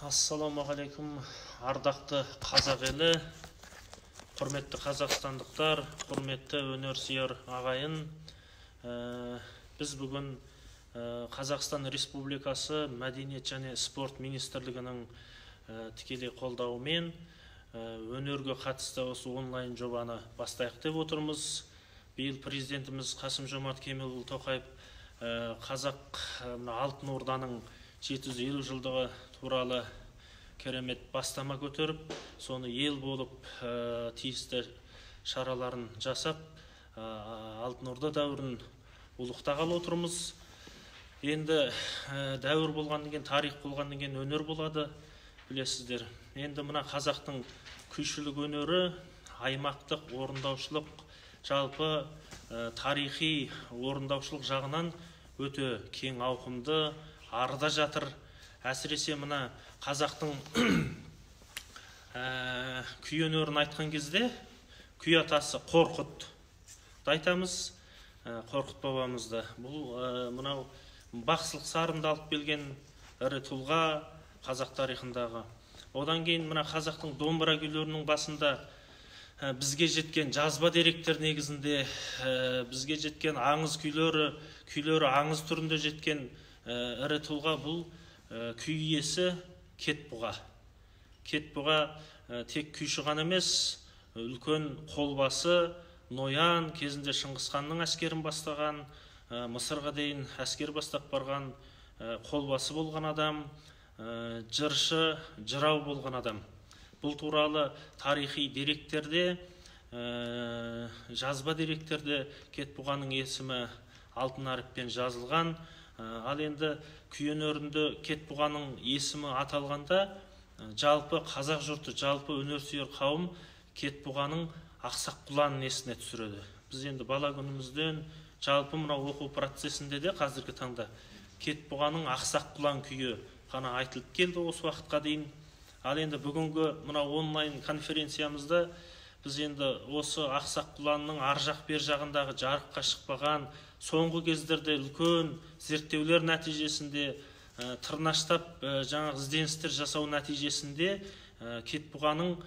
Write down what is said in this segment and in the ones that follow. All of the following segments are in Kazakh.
Ассалаумағалейкум, ардақты қазақ елі, құрметті қазақстандықтар, құрметті өнерсүйер ағайын. Біз бүгін Қазақстан Республикасы Мәдениет және спорт министрлігінің тікелей қолдауымен өнерге қатысты осы онлайн жобаны бастайық деп отырмыз. Биыл президентіміз Қасым-Жомарт Кемелұлы Тоқаев қазақ Алтын Орданың 750 жылдығы туралы керемет бастама көтеріп, соны ел болып тиісті шараларын жасап, Алтын Орда дәуірін ұлықтағалы отырмыз. Енді дәуір болғаннан кейін, тарих болғаннан кейін өнер болады, білесіздер. Енді мына қазақтың күйшілік өнері, аймақтық орындаушылық, жалпы тарихи орындаушылық жағынан өте кең ауқымды, арда жатыр. Әсіресе мына қазақтың күй өнерін айтқан кезде күй атасы Қорқытты айтамыз, Қорқыт бабамызды. Бұл мынау бақсылық сарынды алып келген ірі тұлға қазақ тарихындағы. Одан кейін мына қазақтың домбыра күйлерінің басында бізге жеткен жазба деректер негізінде бізге жеткен аңыз күйлері аңыз түрінде жеткен ірі тұлға бұл күй иесі Кетбұға. Кетбұға тек күйші ғана емес, үлкен қолбасы, ноян, кезінде Шыңғысханның әскерін бастаған, Мысырға дейін әскер бастап барған қолбасы болған адам, жыршы, жырау болған адам. Бұл туралы тарихи деректерде, жазба деректерде Кетбұғаның есімі алтын әріппен жазылған. Ал енді күй өнерінде Кетбұғаның есімі аталғанда, жалпы қазақ жұрты, жалпы өнерсүйер қауым Кетбұғаның ақсақ құланын есіне түсіреді. Біз енді бала күнімізден жалпы мына оқу процесінде де қазіргі таңда Кетбұғаның ақсақ құлан күйі ғана айтылып келді осы уақытқа дейін. Ал енді бүгінгі мына онлайн конференциямызда біз енді осы ақсақ құланның ар жақ бер жағындағы жарыққа шықпаған, соңғы кездерде үлкен зерттеулер нәтижесінде, тырнаштап жаңағы ізденістер жасау нәтижесінде Кетбұғаның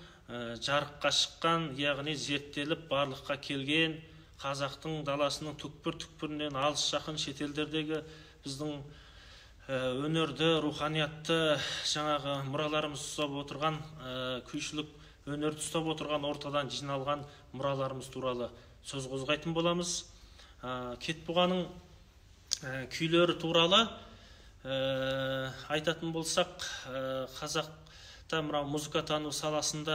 жарыққа шыққан, яғни зерттеліп барлыққа келген, қазақтың даласының түкпір-түкпірінен алыс жақын шетелдердегі біздің өнерді, руханиятты жаңағы мұраларымыз ұстап отырған, күйшілік өнерді ұстап отырған ортадан жиналған мұраларымыз туралы сөз қозғайтын боламыз. Кетбұғаның күйлері туралы айтатын болсақ, қазақта мына музыкатану саласын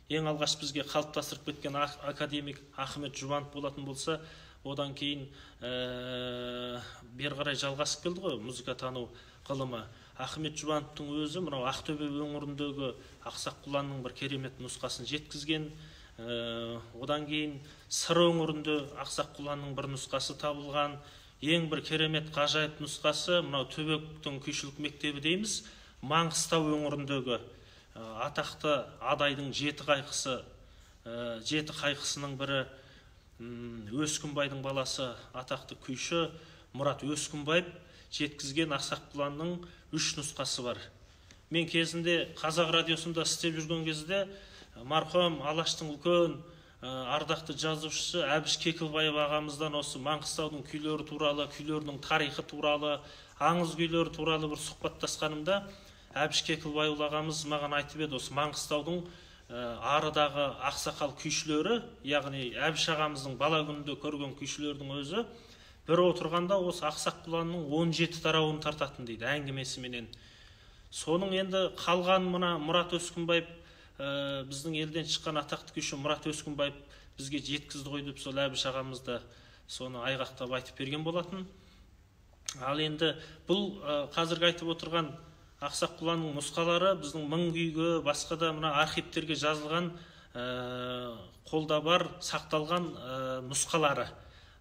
ең алғаш бізге қалыптастырып кеткен академик Ахмет Жұбанов болатын болса, одан кейін бері қарай жалғасып келді ғой музыкатану ғылымы. Ахмет Жұбановтың өзі мынау Ақтөбе өңіріндегі ақсақ құланның бір керемет нұсқасын жеткізген. Одан кейін Сыр өңірінде ақсақ құланның бір нұсқасы табылған. Ең бір керемет ғажайып нұсқасы мынау Төбеттің күйшілік мектебі дейміз, Маңғыстау өңіріндегі атақты Адайдың жеті қайқысының бірі Өскінбайдың баласы атақты күйші Мұрат Өскінбаев жеткізген ақсақ құланның 3 нұсқасы бар. Мен кезінде қазақ радиосында істеп жүрген кезде марқұм Алаштың үлкен ардақты жазушысы Әбіш Кекілбаев ағамыздан осы Маңғыстаудың күйлері туралы, күйлерінің тарихы туралы, аңыз күйлері туралы бір сұхбаттасқанымда Әбіш Кекілбаев ағамыз маған айтып еді, осы Маңғыстаудың арыдағы ақсақал күйшілері, яғни Әбіш ағамыздың бала күнінде көрген күйшілердің өзі бір отырғанда осы ақсақ құланның 17 тарауын тартатын дейді әңгімесіменен. Соның енді қалған мына Мұрат Өскінбаев, біздің елден шыққан атақты күйші Мұрат Өскінбаев бізге жеткізді ғой деп сол Әбіш ағамызды соны айғақтап айтып берген болатын. Ал енді бұл қазіргі айтып отырған ақсақ құланның нұсқалары біздің мың күйге, басқа да мына архивтерге жазылған, қолда бар, сақталған нұсқалары.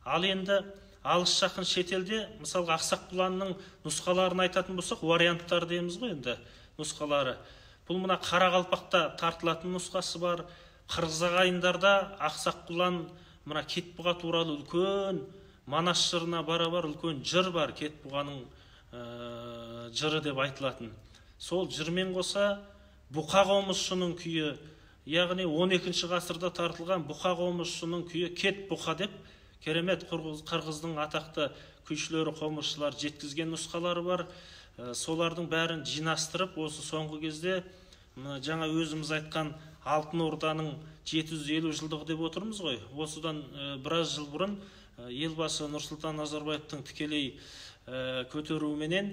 Ал енді алыс жақын шетелде, мысалға ақсақ құланның нұсқаларын айтатын болсақ, варианттар дейміз ғой енді нұсқалары. Бұл мына Қарақалпақта тартылатын нұсқасы бар, Қырғыз ағайындарда ақсақ құлан мына Кетбұға туралы үлкен Манас жырына барабар үлкен жыр бар. Кетбұғаның жыры деп айтылатын. Сол жырмен қоса бұқа қомысшының күйі, яғни 12 ғасырда тартылған бұқа қомысшының күйі Кет бұқа деп керемет қырғыздың атақты күйшілері, қомысшылар жеткізген нұсқалары бар. Солардың бәрін жинастырып, осы соңғы кезде жаңа өзіміз айтқан Алтын Орданың 750 жылдығы деп отырмыз ғой. Осыдан біраз жыл бұрын елбасы Нұрсұлтан Назарбаевтың тікелей көтеруіменен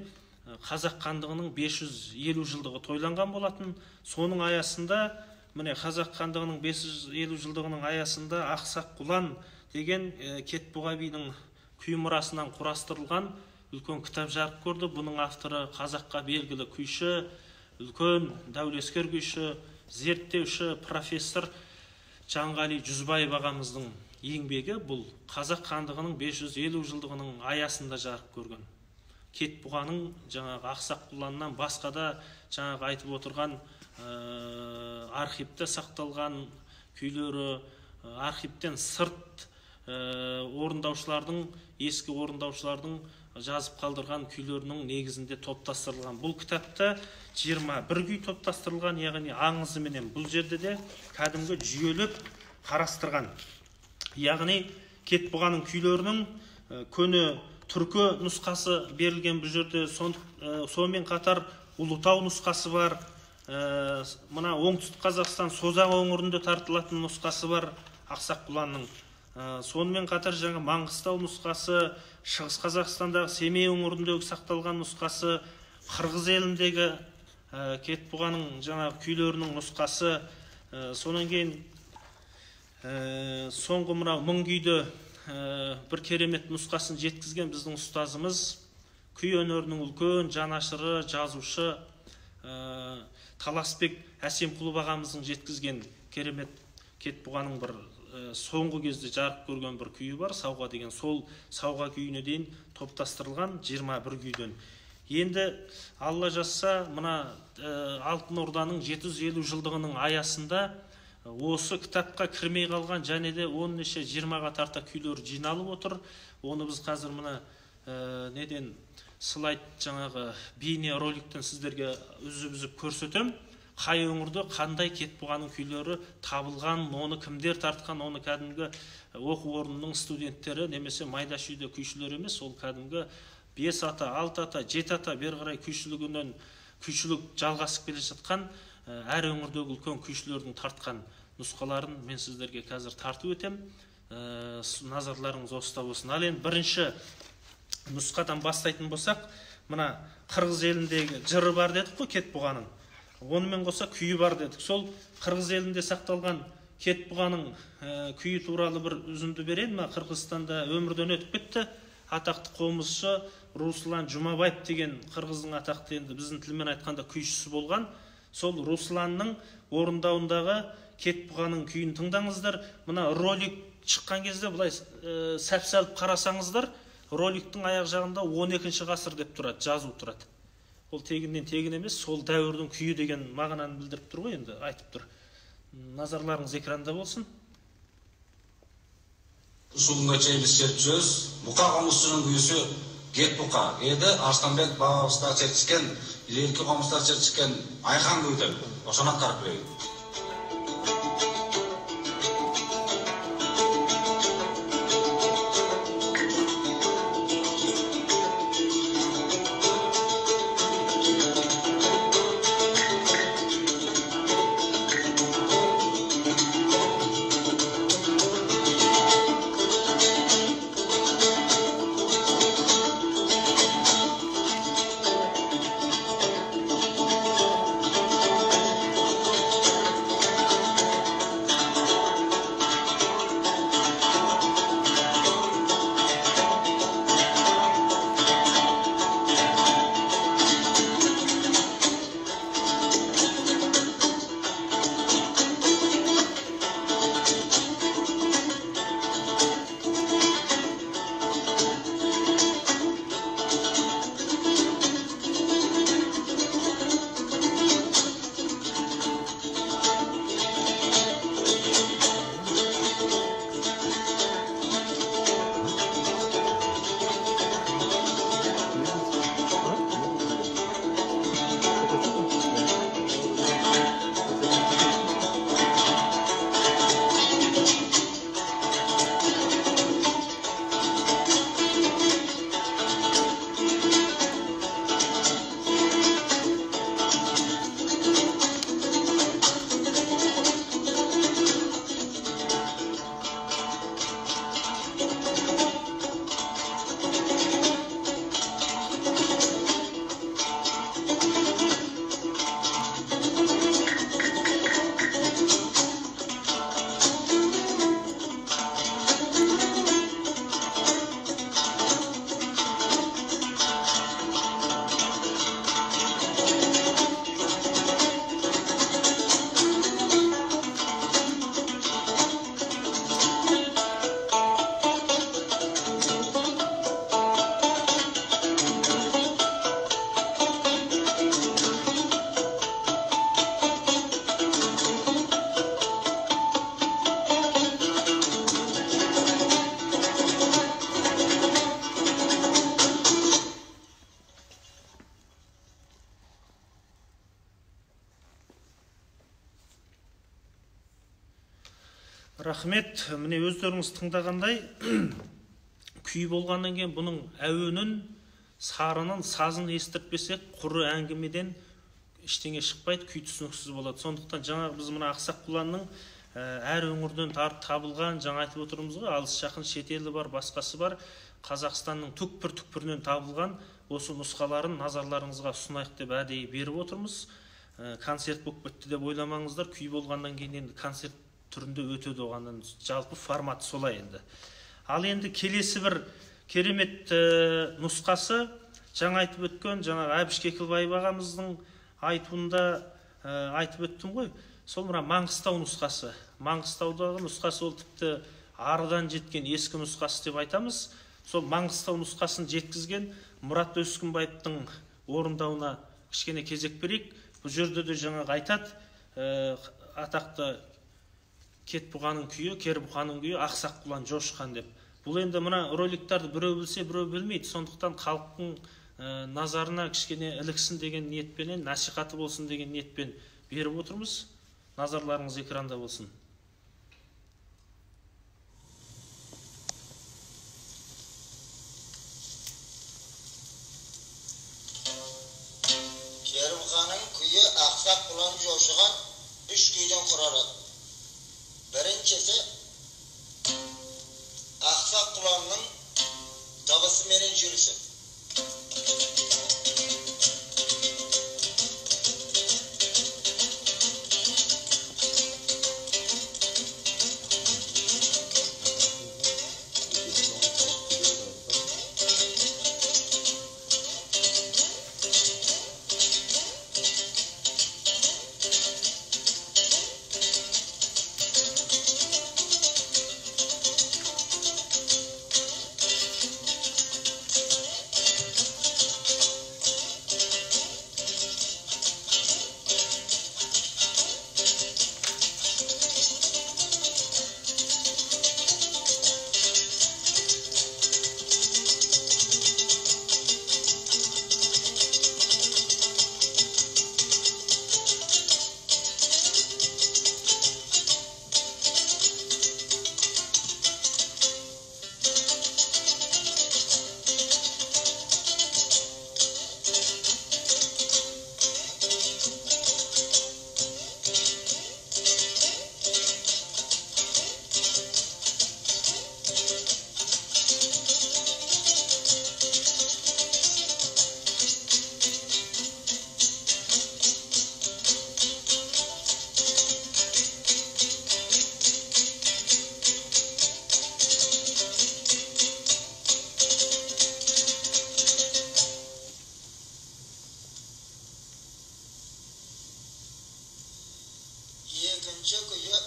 қазақ хандығының 550 жылдығы тойланған болатын. Соның аясында, міне қазақ хандығының 550 жылдығының аясында Ақсақ Құлан деген Кетбұға бидің күй мұрасынан құрастырылған үлкен кітап жарық көрді. Бұның авторы қазаққа белгілі күйші, үлкен дәулескер күйші, зерттеуші, профессор Жанғали Жүзбаев ағамыздың еңбегі. Бұл қазақ хандығының 550 жылдығының аясында жарық көрген. Кетбұғаның жаңағы Ақсақ Құланнан басқа да жаңағы айтып отырған архивте сақталған күйлері, архивтен сырт орындаушылардың, ескі орындаушылардың жазып қалдырған күйлерінің негізінде топтастырылған. Бұл кітапта 21 күй топтастырылған, яғни аңызыменен. Бұл жерде де кәдімгі жүйелеп қарастырған. Яғни Кетбұғаның күйлерінің көне түркі нұсқасы берілген бұл жерде. Сонымен қатар Ұлытау нұсқасы бар. Мына оңтүстік Қазақстан Созақ өңірінде тартылатын нұсқасы бар Ақсақ Құланның. Сонымен қатар жаңа Маңғыстау нұсқасы, Шығыс Қазақстандағы Семей өңіріндегі сақталған нұсқасы, Қырғыз еліндегі Кетбұғаның жаңа күйлерінің нұсқасы. Сонан кейін соңғы мынау мың күйді бір керемет нұсқасын жеткізген біздің ұстазымыз, күй өнерінің үлкен жанашыры, жазушы Таласбек Әсемқұлов ағамыздың жеткізген керемет Кетбұғаның бір соңғы кезде жарық көрген бір күйі бар, Сауға деген. Сол Сауға күйіне дейін топтастырылған 21 күйден. Енді Алла жазса, мына Алтын Орданың 750 жылдығының аясында осы кітапқа кірмей қалған және де 10-20-ға тарта күйлер жиналып отыр. Оны біз қазір мына неден слайд жаңағы бейне роликтен сіздерге үзіп көрсетем. Қай өңірде қандай Кетбұғаның күйлері табылған, оны кімдер тартқан, оны кәдімгі оқу орнының студенттері немесе майда шүйде күйшілер емес, ол кәдімгі 5 ата, 6 ата, 7 ата бері қарай күйшілігінен күйшілік жалғасып келе жатқан әр өңірдегі үлкен күйшілердің тартқан нұсқаларын мен сіздерге қазір тартып өтем. Назарларыңыз осыда болсын. Ал енді бірінші нұсқадан бастайтын болсақ, мына Қырғыз еліндегі жыры бар дедік қой Кетбұғаның. Онымен қоса күйі бар дедік. Сол Қырғыз елінде сақталған Кетбұғаның күйі туралы бір үзінді берейін. Қырғызстанда өмірден өтіп кетті. Атақты қомысшы Руслан Жұмабаев деген қырғыздың атақты, енді біздің тілмен айтқанда күйшісі болған. Сол Русланның орындауындағы Кетбұғаның күйін тыңдаңыздар. Мына ролик шыққан кезде былай сәп-сәліп қарасаңыздар, роликтің аяқ жағында 12 ғасыр деп тұрады, жазу тұрады. Ол тегіннен тегін емес, сол дәуірдің күйі деген мағынаны білдіріп тұр ғой, енді айтып тұр. Назарларыңыз экранда болсын. Ушуга чейин биз чертчүбүз. Бука комузчунун күйүсү Кетбұқа еді. Арыстанбек бабабыздар чертишкен, илерки комуздар чертишкен айкан күйдөн. Ошону аткарып берейин. Рахмет. Міне өздеріңіз тыңдағандай, күй болғаннан кейін бұның әуенін, сарынын, сазын естіртпесек, құры әңгімеден ештеңе шықпайды, күй түсініксіз болады. Сондықтан жаңағы біз мына Ақсақ Құланның әр өңірден табылған, жаңа айтып отырмыз ғой, алыс жақын шетелі бар, басқасы бар, Қазақстанның түкпір-түкпірінен табылған осы нұсқаларын назарларыңызға ұсынайық деп әдейі беріп отырмыз. Концерт болып кетті деп ойламаңыздар, күй болғаннан кейін енді концерт түрінде өтеді, оғаннан жалпы формат солай енді. Ал енді келесі бір керемет нұсқасы, жаңа айтып өткен, жаңа Әбіш Кекілбаев ағамыздың айтуында айтып өттім ғой, сол мына Маңғыстау нұсқасы. Маңғыстаудағы нұсқасы ол тіпті арыдан жеткен ескі нұсқасы деп айтамыз. Сол Маңғыстау нұсқасын жеткізген Мұрат Өскінбаевтың орындауына кішкене кезек берейік. Бұл жерде де жаңағы айтады, атақты Кетбұғаның күйі, Кербұғаның күйі, Ақсақ Құлан жошқан деп. Бұл енді мына роликтарды біреу білсе, біреу білмейді. Сондықтан халықтың назарына кішкене іліксін деген ниетпенен, насихаты болсын деген ниетпен беріп отырмыз. Назарларыңыз экранда болсын. Керімханың күйі Ақсақ Құлан жошыған 3 күйден құрады. Біріншісі Ақсақ Құланның дыбысы менен жүрісі. Екінші күйі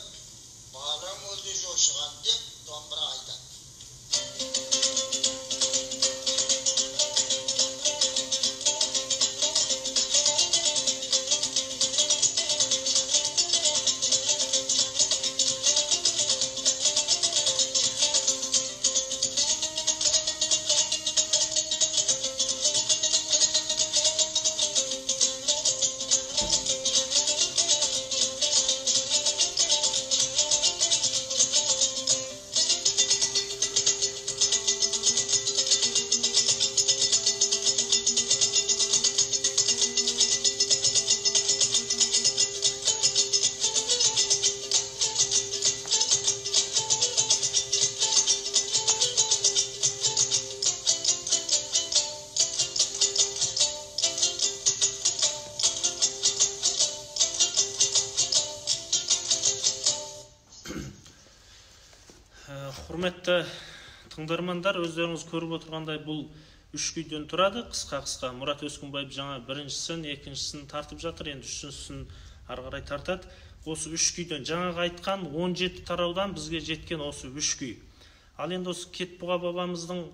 Бағрам өлді жошыған деп домбыра айтады. Құрметті тыңдармандар, өздеріңіз көріп отырғандай бұл 3 күйден тұрады, қысқа-қысқа. Мұрат Өскінбаев жаңа біріншісін, екіншісін тартып жатыр, енді үшіншісін ары қарай тартады. Осы 3 күйден жаңағы айтқан 17 тараудан бізге жеткен осы 3 күй. Ал енді осы Кетбұға бабамыздың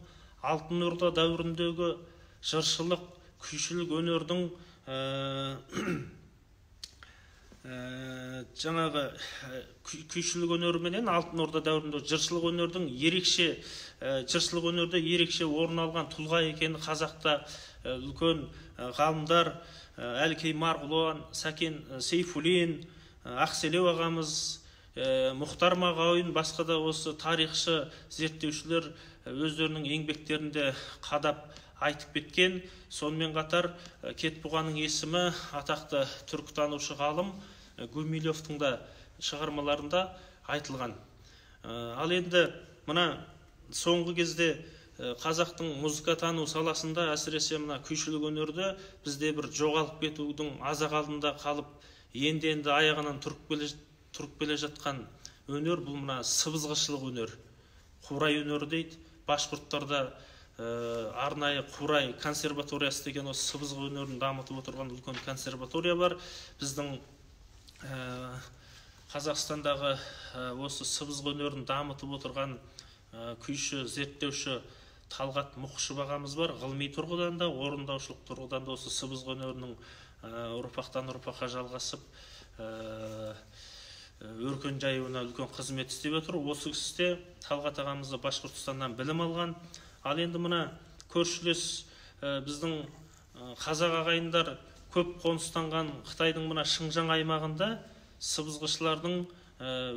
Алтын Орда дәуіріндегі жыршылық, күйшілік өнердің жаңағы күйшілік өнері менен Алтын Орда дәуірінде жыршылық өнердің жыршылық өнерде ерекше орын алған тұлға екені қазақта үлкен ғалымдар Әлкей Марғұлан, Сәкен Сейфуллин, Ақселеу ағамыз, Мұхтар Мағауин, басқа да осы тарихшы зерттеушілер өздерінің еңбектерінде қадап айтып кеткен. Сонымен қатар Кетбұғаның есімі атақты түркітанушы ғалым Гумилевтің да шығармаларында айтылған. Ал енді мына соңғы кезде қазақтың музыкатану саласында, әсіресе мына күйшілік өнерді бізде бір жоғалып кетудің азақ алдында қалып, енді аяғынан тұрып келе жатқан өнер бұл мына сыбызғышылық өнер. Қурай өнері дейді. Башқұрттарда арнайы Қурай консерваториясы деген осы сыбызғы өнерін дамытып отырған үлкен консерватория бар. Біздің Қазақстандағы осы сыбызғы өнерін дамытып отырған күйші, зерттеуші Талғат Мұқышев ағамыз бар. Ғылыми тұрғыдан да, орындаушылық тұрғыдан да осы сыбызғы өнерінің ұрпақтан ұрпаққа жалғасып өркен жаюына үлкен қызмет істеп отыр. Осы кісі Талғат ағамыз Башқұртстаннан білім алған. Ал енді мына көршілес біздің қазақ ағайындар көп қоныстанған Қытайдың мына Шыңжаң аймағында сыбызғышылардың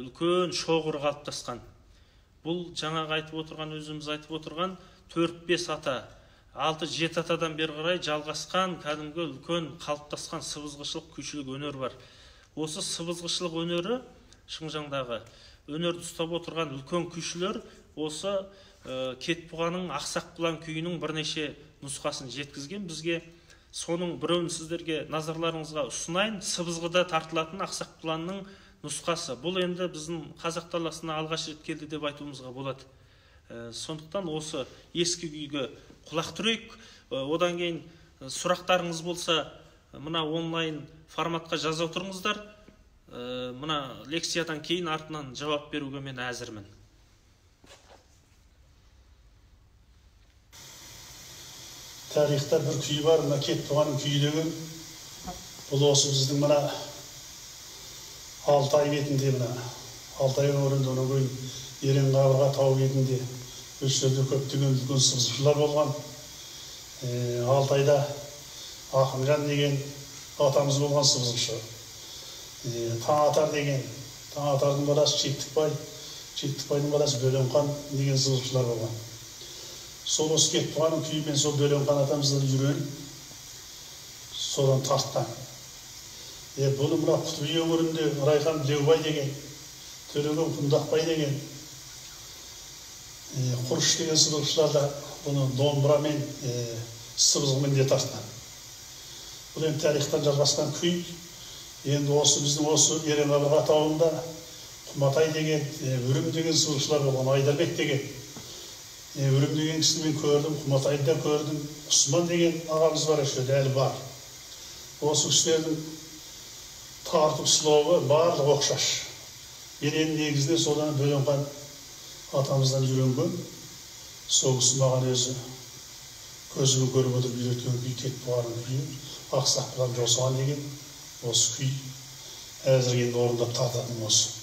үлкен шоғыры қалыптасқан. Бұл жаңағы айтып отырған, өзіміз айтып отырған 4-5 ата, 6-7 атадан бері қарай жалғасқан кәдімгі үлкен қалыптасқан сыбызғышылық күйшілік өнер бар. Осы сыбызғышылық өнері, Шыңжаңдағы өнерді ұстап отырған үлкен күйшілер осы Кетбұғаның Ақсақ құлан күйінің бірнеше нұсқасын жеткізген. Бізге соның біреуін сіздерге назарларыңызға ұсынайын. Сыбызғыда тартылатын Ақсақ құланның нұсқасы. Бұл енді біздің қазақ даласына алғаш рет келді деп айтуымызға болады. Сондықтан осы ескі күйге құлақ түрейік. Одан кейін сұрақтарыңыз болса, мына онлайн форматқа жаза отырыңыздар. Мына лекциядан кейін артынан жауап беруге мен әзірмін. Тарихта бір күй бар, мына Кетбұғаның күйі деген. Бұл осы біздің мына Алтай бетінде, мына Алтай өңірінде, оның көйін Еренқабырға тау бетінде өштерде көптеген үлкен сыбызғышылар болған. Алтайда Ақынжан деген атамыз болған сыбызғышы. Таңатар деген, Таңатардың баласы Чектікбай, Чектікбайдың баласы Бөленқан деген сыбызғышылар болған. Сол осы Кетбұғаның күйімен сол Бөленқан атамыздан үйреніп, содан тартқан. Бұны мына Құтби өңірінде Райхан Білеубай деген, Төлеген Құндақбай деген, Құрыш деген сыбызғышылар да бұны домбырамен, сыбызғымен де тартқан. Бұл енді тарихтан жалғасқан күй. Енді осы біздің осы Еренқабырға тауында Құматай деген, Үрім деген сыбызғышылар болған, Айдарбек деген. Үрім деген кісіні мен көрдім, Құматайды да көрдім. Ұсман деген ағамыз бар, әлі бар. Осы кісілердің тартып словы барлық оқшаш. Мен негізінде содан Бөленқан атамыздан үйренген. Сол кісі маған өзі көзімен көріп отырып үйреткен күй Кетбұғаның күйі. Ақсақ құлан жосыған деген осы күй. Әзірге енді орындап тартатын осы.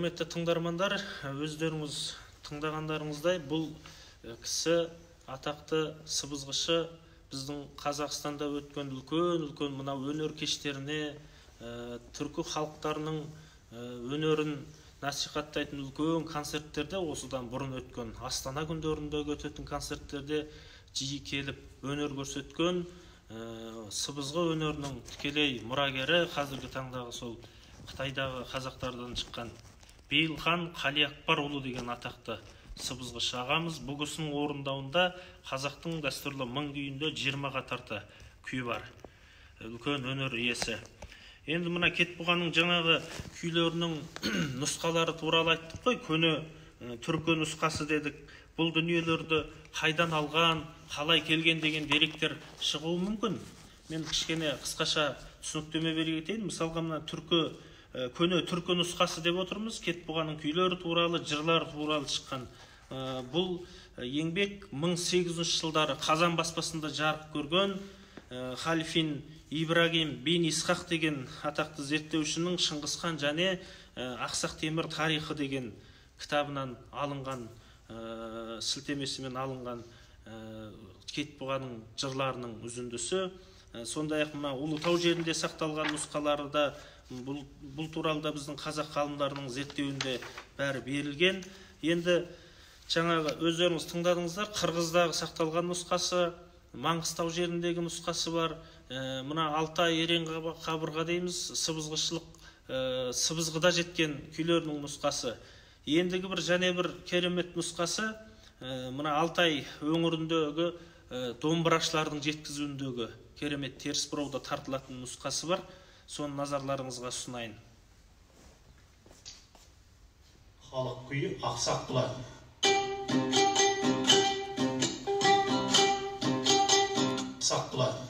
құрметті тыңдармандар, өздеріңіз тыңдағандарыңыздай, бұл кісі атақты сыбызғышы біздің Қазақстанда өткен үлкен мына өнер кештеріне, түркі халықтарының өнерін насихаттайтын үлкен концерттерде, осыдан бұрын өткен Астана күндеріндегі өтетін концерттерде жиі келіп өнер көрсеткен сыбызғы өнерінің тікелей мұрагері, қазіргі таңдағы сол Қытайдағы қазақтардан шыққан Бейілхан Қалиақпарұлы деген атақты сыбызғышы ағамыз. Бұл кісінің орындауында қазақтың дәстүрлі мың күйінде 20-ға тарта күй бар. Үлкен өнер иесі. Енді мына Кетбұғаның жаңағы күйлерінің нұсқалары туралы айттық қой, көне түркі нұсқасы дедік. Бұл дүниелерді қайдан алған, қалай келген деген деректер шығуы мүмкін. Мен кішкене қысқаша түсініктеме бере кетейін. Мысалға мына көне түркі нұсқасы деп отырмыз. Кетбұғаның күйлері туралы, жырлары туралы шыққан бұл еңбек 1800 жылдары Қазан баспасында жарық көрген Халифин Ибрагим бин Исхақ деген атақты зерттеушінің Шыңғысхан және Ақсақ Темір тарихы деген кітабынан алынған, сілтемесімен алынған Кетбұғаның жырларының үзіндісі. Сондай-ақ мына Ұлытау жерінде сақталған нұсқалары да бұл туралы да біздің қазақ ғалымдарының зерттеуінде бәрі берілген. Енді жаңағы өздеріңіз тыңдадыңыздар, Қырғыздағы сақталған нұсқасы, Маңғыстау жеріндегі нұсқасы бар. Мына Алтай, Ерен қабырға дейміз, сыбызғыда жеткен күйлерінің нұсқасы. Ендігі және бір керемет нұсқасы, мына Алтай өңіріндегі домбырашылардың жеткізуіндегі керемет теріс бұрауда тартылатын нұсқасы бар. Соны назарларыңызға ұсынайын. Халық күйі Ақсақ Құлан. Ақсақ Құлан.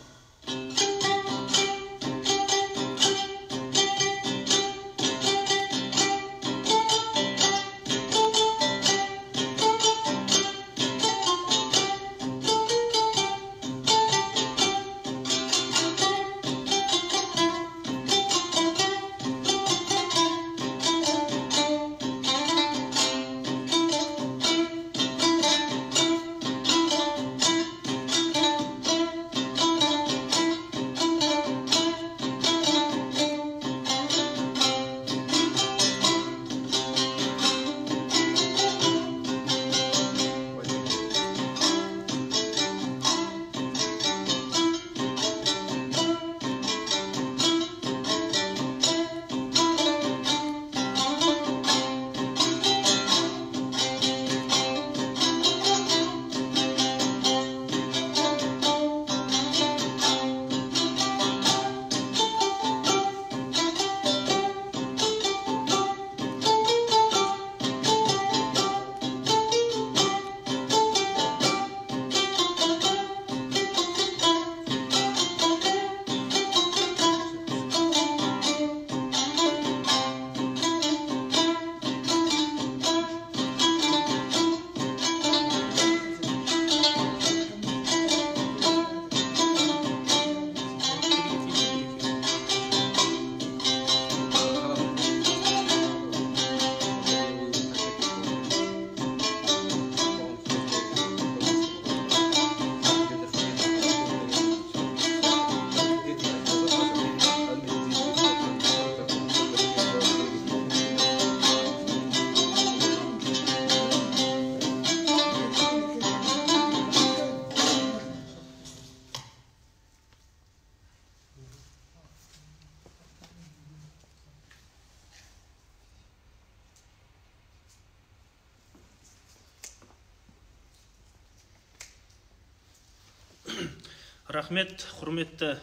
Рахмет, құрметті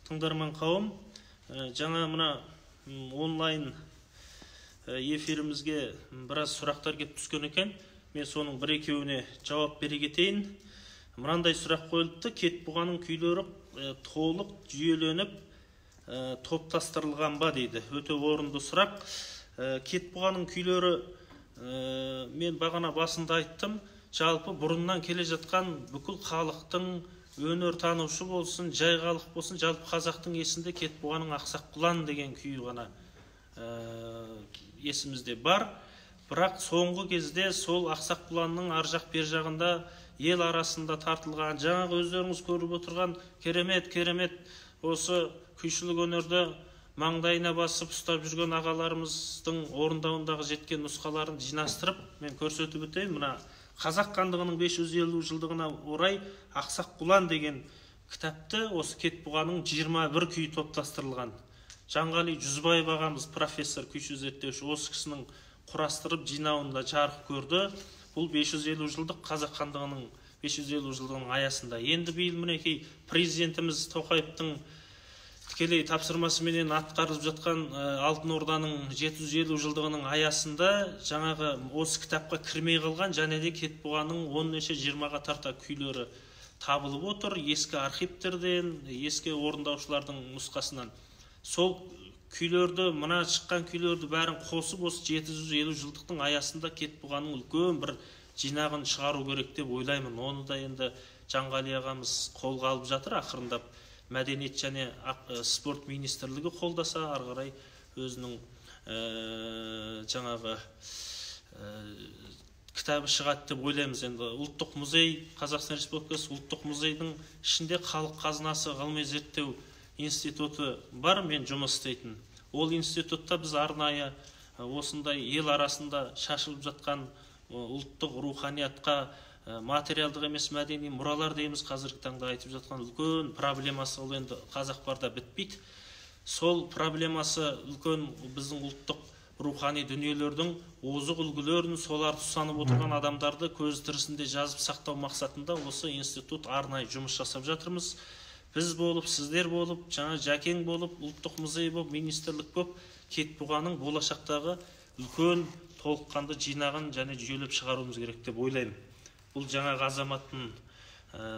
тыңдарман қауым. Жаңа мына онлайн эфирімізге біраз сұрақтар келіп түскен екен. Мен соның бір-екеуіне жауап бере кетейін. Мынандай сұрақ қойылыпты: Кетбұғаның күйлері толық жүйеленіп топтастырылған ба дейді. Өте орынды сұрақ. Кетбұғаның күйлері, мен бағана басында айттым, жалпы бұрыннан келе жатқан бүкіл халықтың өнер танушы болсын, жай халық болсын, жалпы қазақтың есінде Кетбұғаның Ақсақ Құлан деген күйі ғана есімізде бар. Бірақ соңғы кезде сол Ақсақ Құланның ар жақ бер жағында ел арасында тартылған, жаңағы өздеріңіз көріп отырған керемет осы күйшілік өнерді маңдайына басып ұстап жүрген ағаларымыздың орындауындағы жеткен нұсқаларын жинастырып мен көрсетіп өтейін. Мына Қазақ хандығының 550 жылдығына орай Ақсақ Құлан деген кітапты осы Кетбұғаның 21 күйі топтастырылған. Жанғали Жүзбаев ағамыз профессор, күйші зерттеуші, осы кісінің құрастырып жинауында жарық көрді. Бұл 550 жылдық Қазақ хандығының 550 жылдығының аясында. Енді биыл мінекей президентіміз Тоқаевтың тікелей тапсырмасыменен атқарылып жатқан Алтын Орданың 750 жылдығының аясында жаңағы осы кітапқа кірмей қалған және де Кетбұғаның 10-20-ға тарта күйлері табылып отыр. Ескі архивтерден, ескі орындаушылардың нұсқасынан. Сол күйлерді, мына шыққан күйлерді бәрін қосып, осы 750 жылдықтың аясында Кетбұғаның үлкен бір жинағын шығару керек деп ойлаймын. Оны да енді Жанғали ағамыз қолға алып жатыр ақырындап. Мәдениет және спорт министрлігі қолдаса, ары қарай өзінің жаңағы кітабы шығады деп ойлаймыз. Енді ұлттық музей, Қазақстан Республикасы ұлттық музейдің ішінде халық қазынасы ғылыми зерттеу институты бар, мен жұмыс істейтін. Ол институтта біз арнайы осындай ел арасында шашылып жатқан ұлттық руханиятқа материалдық емес мәдени мұралар дейміз, қазіргі таңда айтып жатқан үлкен проблемасы, ол енді Қазақпарда бітпейді. Сол проблемасы үлкен біздің ұлттық рухани дүниелердің озық үлгілерін, соларды ұстанып отырған адамдарды көз тірісінде жазып сақтау мақсатында осы институт арнайы жұмыс жасап жатырмыз. Біз болып, сіздер болып, жаңа Жәкең болып, ұлттық музей болып, министрлік болып, Кетбұғаның болашақтағы үлкен толыққанды жинағын және жүйелеп шығаруымыз керек деп ойлаймын. Бұл жаңағы азаматтың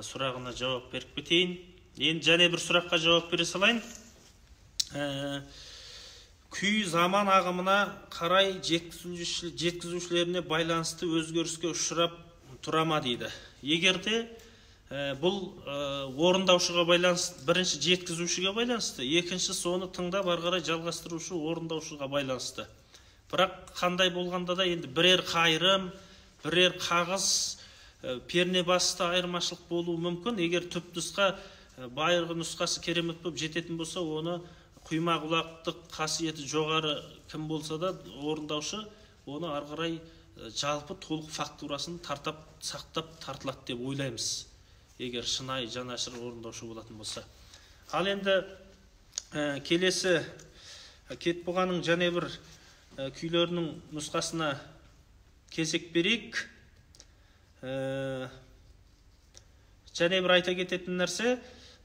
сұрағына жауап беріп кетейін. Енді және бір сұраққа жауап бере салайын. Күй заман ағымына қарай жеткізушілеріне байланысты өзгеріске ұшырап тұра ма дейді. Егерде бұл орындаушыға байланысты, бірінші жеткізушіге байланысты, екінші соны тыңдап ары қарай жалғастырушы орындаушыға байланысты. Бірақ қандай болғанда да енді бірер қайырым, бірер қағыз, перне басты айырмашылық болуы мүмкін. Егер түп нұсқа, байырғы нұсқасы керемет болып жететін болса, оны құйма құлақтық қасиеті жоғары кім болса да орындаушы оны ары қарай жалпы толық фактурасын сақтап тартылады деп ойлаймыз. Егер шынайы жанашыр орындаушы болатын болса. Ал енді келесі Кетбұғаның және бір күйлерінің нұсқасына кезек берейік. Және бір айта кететін нәрсе,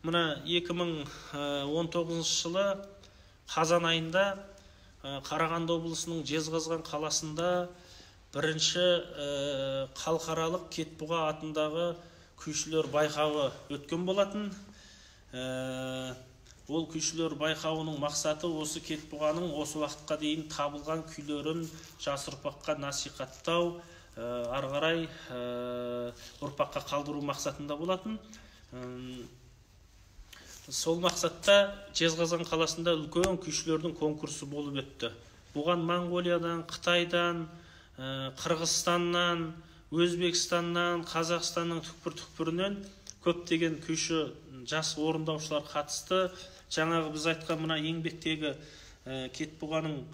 мына 2019 жылы қазан айында Қарағанды облысының Жезқазған қаласында бірінші халықаралық Кетбұға атындағы күйшілер байқауы өткен болатын. Ол күйшілер байқауының мақсаты осы Кетбұғаның осы уақытқа дейін табылған күйлерін жас ұрпаққа насихаттау, ары қарай ұрпаққа қалдыру мақсатында болатын. Сол мақсатта Жезқазған қаласында үлкен күйшілердің конкурсы болып өтті. Бұған Моңғолиядан, Қытайдан, Қырғызстаннан, Өзбекстаннан, Қазақстанның түкпір-түкпірінен көптеген күйші жас орындаушылар қатысты. Жаңағы біз айтқан мына еңбектегі Кетбұғаның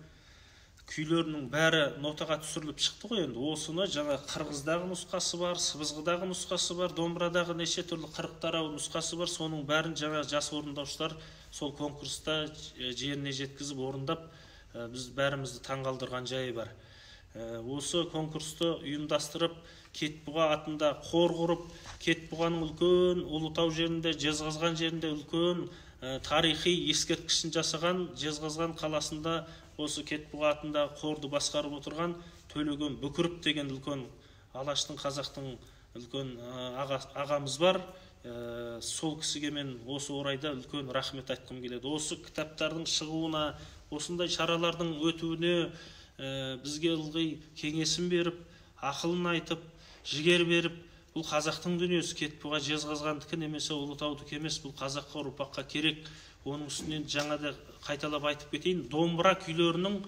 күйлерінің бәрі нотаға түсіріліп шықты ғой. Енді осыны жаңа қырғыздағы нұсқасы бар, сыбызғыдағы нұсқасы бар, домбырадағы неше түрлі 40 тарау нұсқасы бар. Соның бәрін жаңа жас орындаушылар сол конкурста жеріне жеткізіп орындап, біз бәрімізді таңғалдырған жайы бар. Осы конкурсты ұйымдастырып, Кетбұға атында қор құрып, Кетбұғаның үлкен Ұлытау жерінде, Жезқазған жерінде үлкен тарихи ескерткішін жасаған, Жезқазған қаласында осы Кетбұға атында қорды басқарып отырған Төлеген Бүкіріп деген үлкен Алаштың, қазақтың үлкен ағамыз бар. Сол кісіге мен осы орайда үлкен рахмет айтқым келеді. Осы кітаптардың шығуына, осындай шаралардың өтуіне бізге ылғи кеңесін беріп, ақылын айтып, жігер беріп, бұл қазақтың дүниесі, Кетбұға Жезқазғандікі немесе Ұлытаудікі емес, бұл қазаққа ұрпаққа керек. Оның үстінен жаңа да қайталап айтып кетейін, домбыра күйлерінің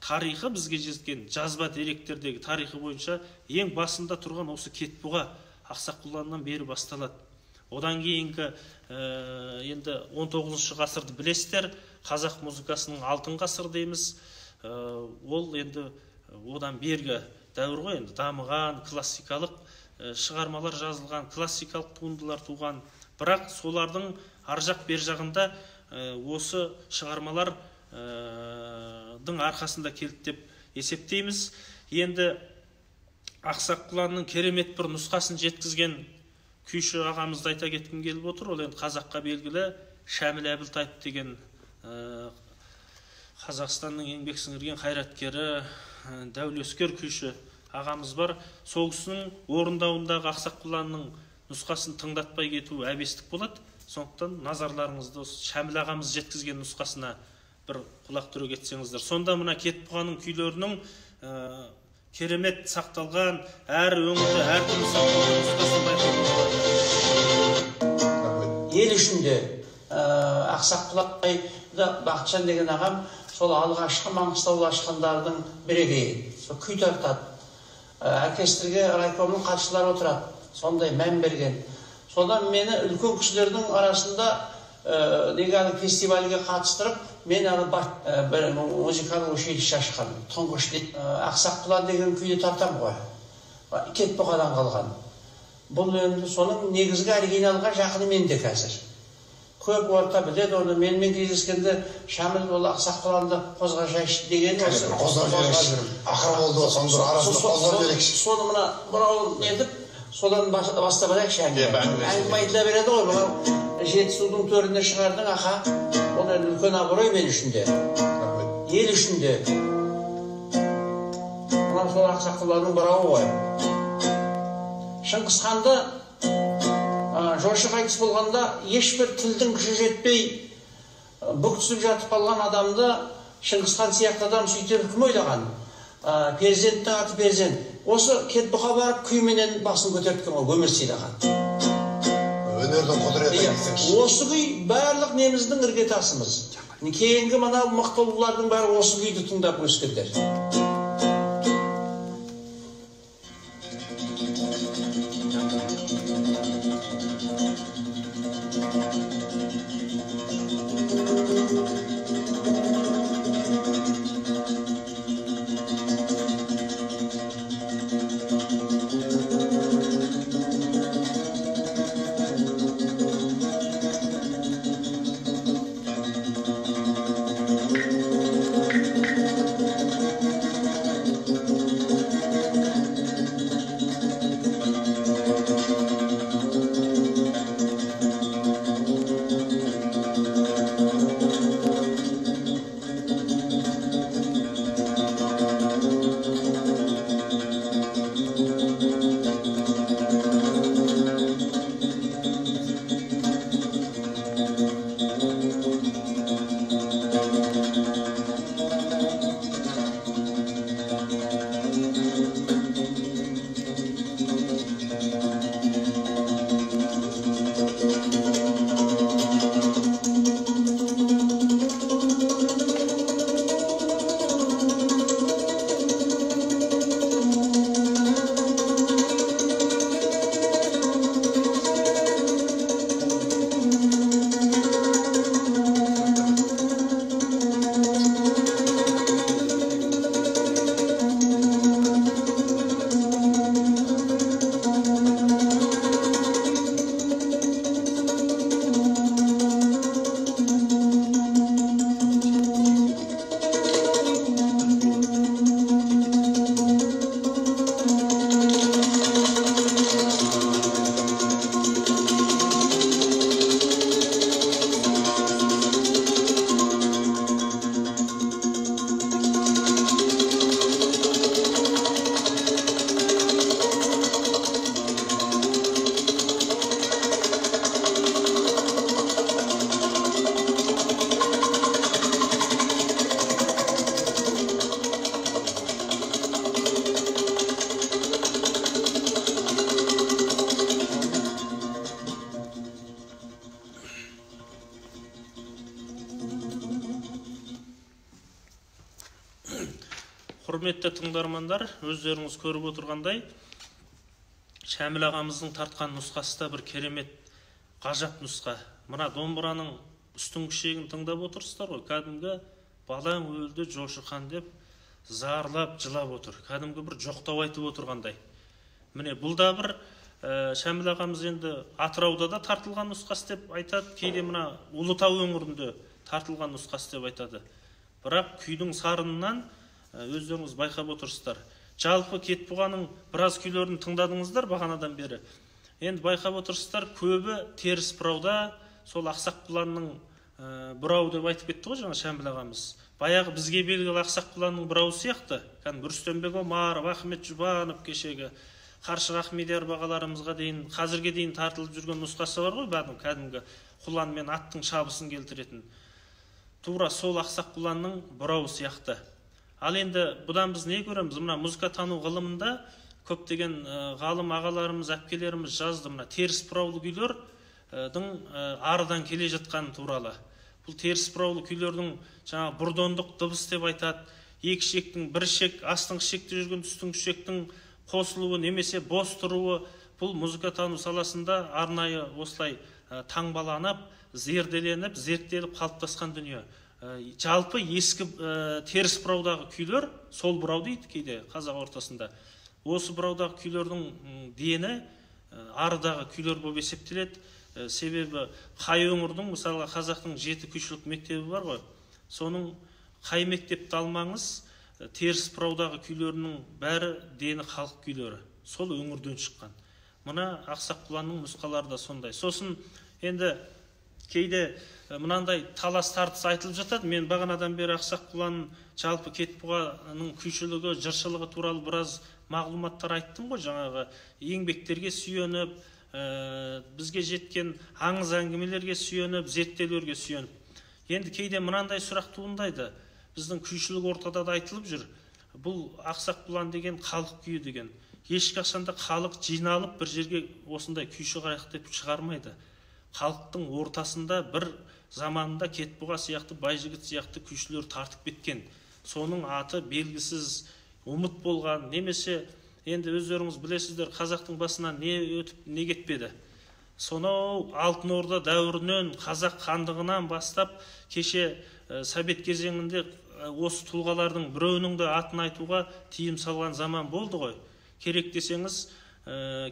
тарихы бізге жеткен жазба деректердегі тарихы бойынша ең басында тұрған осы Кетбұға Ақсақ Құланнан бері басталады. Одан кейінгі енді 19 ғасырды білесіздер, қазақ музыкасының алтын ғасыр дейміз. Ол енді одан бергі дәуір ғой, енді дамыған классикалық шығармалар жазылған, классикалық туындылар туған. Бірақ солардың ар жақ бер жағында осы шығармалардың арқасында келді деп есептейміз. Енді Ақсақ Құланның керемет бір нұсқасын жеткізген күйші ағамызды айта кеткім келіп отыр. Ол енді қазаққа белгілі Шәміл Әбілтаев деген Қазақстанның еңбек сіңірген қайраткері, дәулескер күйші ағамыз бар. Сол кісінің орындауындағы Ақсақ Құланның нұсқасын тыңдатпай кету әбестік болады. Сондықтан назарларыңызды Шәміл ағамыз жеткізген нұсқасына бір құлақ түре кетсеңіздер. Сонда мына Кетбұғаның күйлерінің керемет сақталған, әр өңірде әртүрлі сақталған нұсқасын байқауға болады. Ел ішінде Ақсақ Құланды Бақытжан деген ағам сол алғашқы Маңғыстауда ашқандардың бірегейі. Сол күй тартады. Оркестрге райкомның қатысушылары отырады. Сондай мән берген. Содан мені үлкен кісілердің арасында Негалік фестивальге қатыстырып, мен бір музыкалық училище ашқан. Тұңғыш Ақсақ Құлан деген күйді тартам ғой. Кетбұғадан қалған. Бұл енді соның негізгі оригиналға жақыны менде қазір. Көп орта біледі, оны менімен кездескенде Шәміл ол Ақсақ Құланды қозға жайшы деген осы. Қозға жайшы. Ақыр болды, соның арасында қозға берекші. Соны мына бұрауын едіп, содан бастап алайықшы әңгіме. Әңгіме айтыла береді ғой, мынау Жетісудың төріне шығардың аха. Ол енді үлкен абырой мен үшінде. Ел үшінде. Мынау сол Ақсақ Құланның бұрауы ғой. Шыңғысханды жошы қайтыс болғанда ешбір тілдің күші жетпей бүктісіп жатып қалған адамды Шыңғысхан сияқты адам сөйтіп кім ойлаған? Перзенттің аты перзент. Осы Кетбұға барып күйменен басын көтерткен ғой, өмір сыйлаған. Өнердің құдіреті десеңші. Осы күй барлық неміздің іргетасымыз. Кейінгі мына мықтылылардың бәрі осы күйді тыңдап өскендер. Құрметті тыңдармандар, өздеріңіз көріп отырғандай, Шәміл ағамыздың тартқан нұсқасы да бір керемет, ғажап нұсқа. Мына домбыраның үстіңгі шегін тыңдап отырсыздар ғой, кәдімгі балаң өлді Жошыхан деп зарлап, жылап отыр. Кәдімгі бір жоқтау айтып отырғандай. Міне, бұл да бір Шәміл ағамыз енді Атырауда да тартылған нұсқасы деп айтады, кейде мына Ұлытау өңірінде тартылған нұсқасы деп айтады. Бірақ күйдің сарынынан өздеріңіз байқап отырсыздар. Жалпы Кетбұғаның біраз күйлерін тыңдадыңыздар бағанадан бері. Енді байқап отырсыздар, көбі теріс бұрауда, сол Ақсақ Құланның бұрау деп айтып кетті ғой жаңа Шәміл ағамыз. Баяғы бізге белгілі Ақсақ Құланның бұрауы сияқты, Рүстембек Омаров, Ахмет Жұбанов кешегі, Қаршық Ахмедияр бағаларымызға дейін, қазірге дейін тартылып жүрген нұсқасы бар ғой, кәдімгі құлан мен аттың шабысын келтіретін. Тура сол Ақсақ Құланның бұрауы сияқты. Ал енді бұдан біз не көреміз? Мына музыкатану ғылымында көптеген ғалым ағаларымыз, әпкелеріміз жазды мына теріс бұраулы күйлердің арыдан келе жатқаны туралы. Бұл теріс бұраулы күйлердің жаңа бұрдондық дыбыс деп айтады. Екі шектің бір шек, астыңғы шекте жүрген үстіңгі шектің қосылуы немесе бос тұруы, бұл музыкатану саласында арнайы осылай таңбаланып, зерделеніп, зерттеліп қалыптасқан дүние. Жалпы ескі теріс бұраудағы күйлер, сол бұрау дейді кейде қазақ ортасында. Осы бұраудағы күйлердің дені арыдағы күйлер болып есептеледі. Себебі қай өңірдің, мысалға қазақтың 7 күйшілік мектебі бар ғой, соның қай мектепті алмаңыз, теріс бұраудағы күйлерінің бәрі дені халық күйлері. Сол өңірден шыққан. Мына Ақсақ Құланның нұсқалары да сондай. Сосын енді кейде мынандай талас тартыс айтылып жатады. Мен бағанадан бері Ақсақ Құлан жалпы Кетбұғаның күйшілігі, жыршылығы туралы біраз мағлұматтар айттым ғой, жаңағы еңбектерге сүйеніп, бізге жеткен аңыз әңгімелерге сүйеніп, зерттеулерге сүйеніп. Енді кейде мынандай сұрақ туындайды. Біздің күйшілік ортада да айтылып жүр. Бұл Ақсақ Құлан деген халық күйі деген. Ешқашанда халық жиналып бір жерге осындай күйші қарайық деп шығармайды. Халықтың ортасында бір заманында Кетбұға сияқты, Байжігіт сияқты күйшілер тартып кеткен. Соның аты белгісіз ұмыт болған, немесе енді өздеріңіз білесіздер, қазақтың басынан не өтіп, не кетпеді. Сонау Алтын Орда дәуірінен, қазақ хандығынан бастап, кеше Совет кезеңінде осы тұлғалардың біреуінің де атын айтуға тыйым салған заман болды ғой. Керек десеңіз,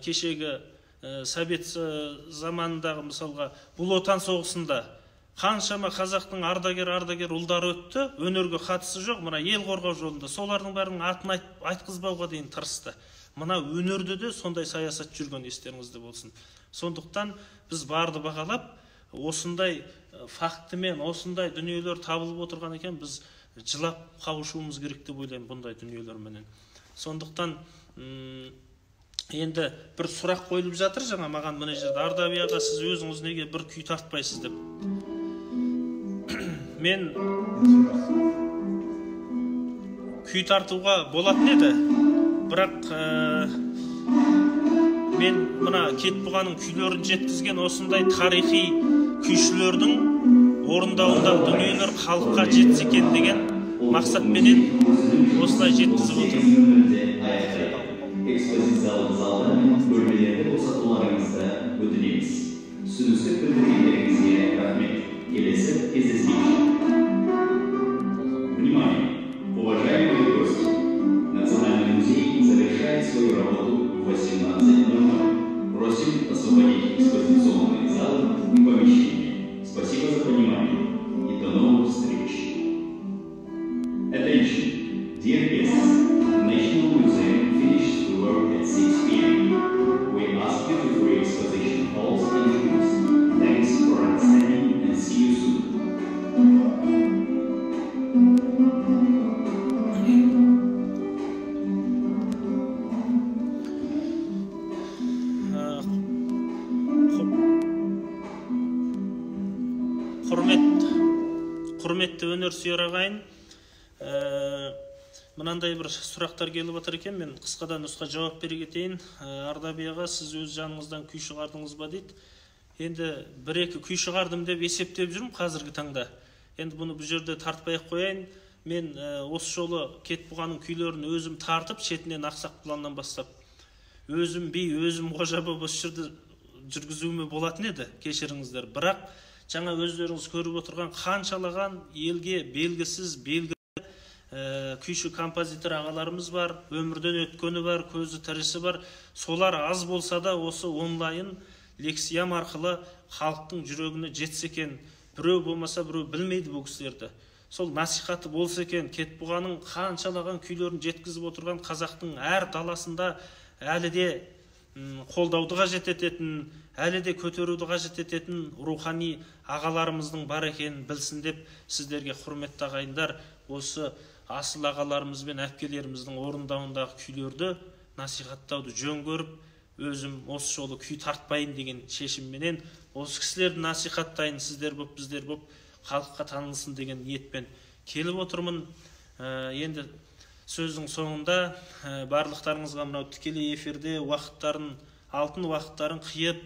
кешегі Совет заманындағы мысалға бұл отан соғысында қаншама қазақтың ардагер ұлдары өтті, өнерге қатысы жоқ, мына ел қорғау жолында. Солардың бәрінің атын айтқызбауға дейін тырысты. Мына өнерде де сондай саясат жүрген, естеріңізде болсын. Сондықтан біз барды бағалап, осындай фактімен, осындай дүниелер табылып отырған екен, біз жылап қауышуымыз керек деп ойлаймын бұндай дүниелерменен. Сондықтан енді бір сұрақ қойылып жатыр жаңа маған мына жерде. Ардаби аға, сіз өзіңіз неге бір күй тартпайсыз деп. Мен күй тартуға болатын еді, бірақ мен мына Кетбұғаның күйлерін жеткізген осындай тарихи күйшілердің орындауында дүниелер халыққа жетсе екен деген мақсатпенен осылай жеткізіп отырмын. Экспозициялық залда бөлмелерді босатуларыңызды өтінеміз. Түсіністік білдіргендеріңізге рахмет. Келесі кездескенше. Внимание! Уважаемые гости! Национальный музей завершает свою работу в 18:00. Просим освободить экспозиционные залы и помещения. Спасибо за понимание и до новых встреч. Attention, dear guests! National Museum finished the work at 6 p.m. We ask you to free exposition halls and rooms. Thanks for understanding and see you soon. Құрметті өнер сүйер ағайын, мынандай бір сұрақтар келіп отыр екен, мен қысқадан нұсқа жауап бере кетейін. Ардаби аға, сіз өз жаныңыздан күй шығардыңыз ба дейді. Енді бір-екі күй шығардым деп есептеп жүрмін қазіргі таңда. Енді бұны бұл жерде тартпай қояйын. мен осы жолы Кетбұғаның күйлерін өзім тартып, шетінен Ақсақ Құланнан бастап, өзім би, өзім қожа болып осы жерді жүргізуіме болатын еді, кешіріңіздер. Бірақ жаңа өздеріңіз көріп отырған қаншалаған елге белгісіз, белгілі күйші композитор ағаларымыз бар, өмірден өткені бар, көзі тірісі бар. Солар аз болса да осы онлайн лексиям арқылы халықтың жүрегіне жетсе екен. Біреу болмаса біреу білмейді бұл кісілерді. Сол насихаты болса екен, Кетбұғаның қаншалаған күйлерін жеткізіп отырған қазақтың әр даласында әлі де қолдауды қажет ететін, әлі де көтеруді қажет ететін рухани ағаларымыздың бар екенін білсін деп, сіздерге құрметті ағайындар, осы асыл ағаларымыз бен әпкелеріміздің орындауындағы күйлерді насихаттауды жөн көріп, өзім осы жолы күй тартпайын деген шешімменен осы кісілерді насихаттайын, сіздер боп, біздер боп, халыққа танылсын деген ниетпен келіп отырмын. Енді сөздің соңында барлықтарыңызға мынау тікелей эфирде уақыттарын, алтын уақыттарын қиып,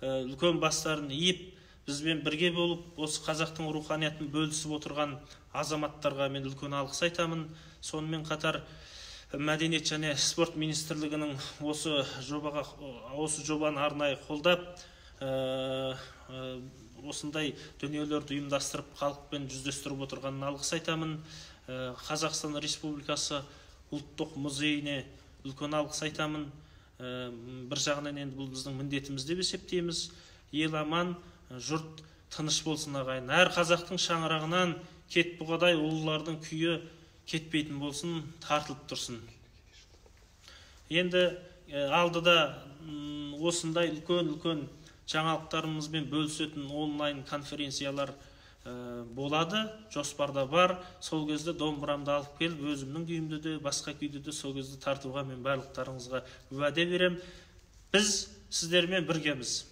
үлкен бастарын иіп, бізбен бірге болып, осы қазақтың руханиятын бөлісіп отырған азаматтарға мен үлкен алғыс айтамын. Сонымен қатар Мәдениет және спорт министрлігінің осы жобаны арнайы қолдап, осындай дүниелерді ұйымдастырып, халықпен жүздестіріп отырғанын алғыс айтамын. Қазақстан Республикасы ұлттық музейіне үлкен алғыс айтамын. Бір жағынан енді бұл біздің міндетіміз деп есептейміз. Ел аман, жұрт тыныш болсын ағайын. Әр қазақтың шаңырағынан Кетбұғадай ұлылардың күйі кетпейтін болсын, тартылып тұрсын. Енді алдыда осындай үлкен жаңалықтарымызбен бөлісетін онлайн конференциялар болады, жоспарда бар. Сол кезде домбырамды алып келіп, өзімнің күйімді де, басқа күйді де сол кезде тартуға мен барлықтарыңызға уәде берем. Біз сіздермен біргеміз.